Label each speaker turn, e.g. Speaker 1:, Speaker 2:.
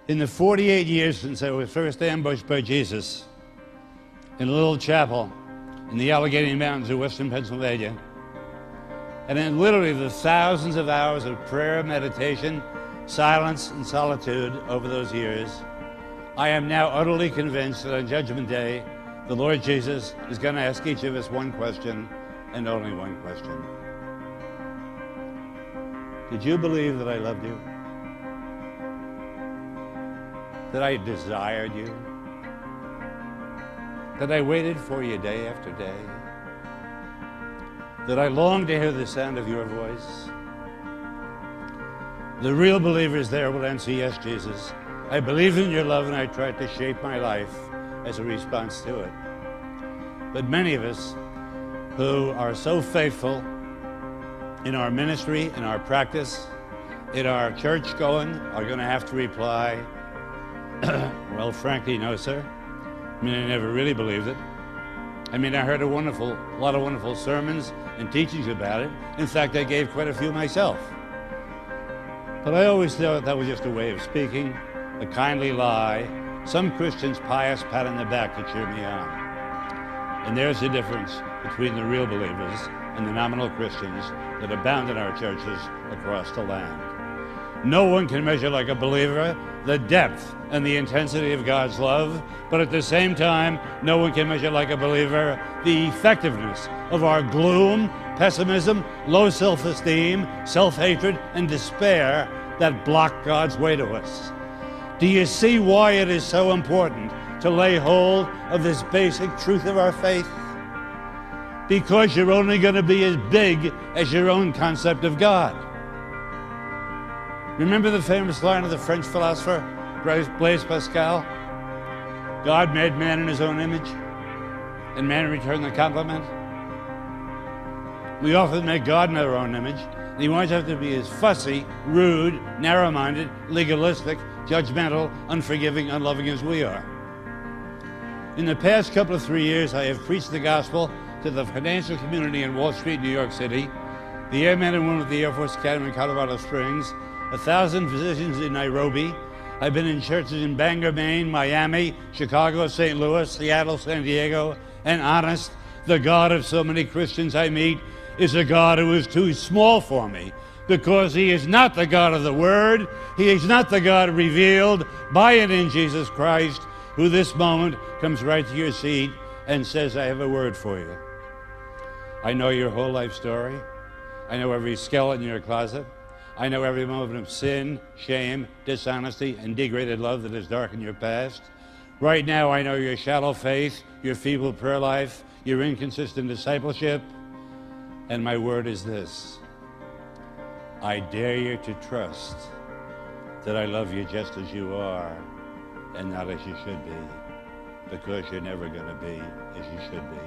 Speaker 1: In the 48 years since I was first ambushed by Jesus in a little chapel in the Allegheny Mountains of western Pennsylvania, and in literally the thousands of hours of prayer, meditation, silence, and solitude over those years, I am now utterly convinced that on Judgment Day, the Lord Jesus is going to ask each of us one question, and only one question. Did you believe that I loved you? That I desired you? That I waited for you day after day? That I longed to hear the sound of your voice? The real believers there will answer, yes, Jesus. I believe in your love, and I tried to shape my life as a response to it. But many of us who are so faithful in our ministry, in our practice, in our church going, are going to have to reply, well, frankly, no, sir. I mean, I never really believed it. I mean, I heard a lot of wonderful sermons and teachings about it. In fact, I gave quite a few myself. But I always thought that was just a way of speaking, a kindly lie, some Christian's pious pat on the back to cheer me on. And there's the difference between the real believers and the nominal Christians that abound in our churches across the land. No one can measure like a believer the depth and the intensity of God's love, but at the same time, no one can measure like a believer the effectiveness of our gloom, pessimism, low self-esteem, self-hatred, and despair that block God's way to us. Do you see why it is so important to lay hold of this basic truth of our faith? Because you're only going to be as big as your own concept of God. Remember the famous line of the French philosopher Blaise Pascal? God made man in his own image, and man returned the compliment. We often make God in our own image, and he wants us to be as fussy, rude, narrow-minded, legalistic, judgmental, unforgiving, unloving as we are. In the past couple of 3 years, I have preached the gospel to the financial community in Wall Street, New York City, the airmen and women of the Air Force Academy in Colorado Springs, 1,000 physicians in Nairobi. I've been in churches in Bangor, Maine, Miami, Chicago, St. Louis, Seattle, San Diego, and honest, the God of so many Christians I meet is a God who is too small for me, because he is not the God of the Word. He is not the God revealed by and in Jesus Christ, who this moment comes right to your seat and says, I have a word for you. I know your whole life story. I know every skeleton in your closet. I know every moment of sin, shame, dishonesty, and degraded love that has darkened your past. Right now, I know your shallow faith, your feeble prayer life, your inconsistent discipleship. And my word is this: I dare you to trust that I love you just as you are and not as you should be, because you're never going to be as you should be.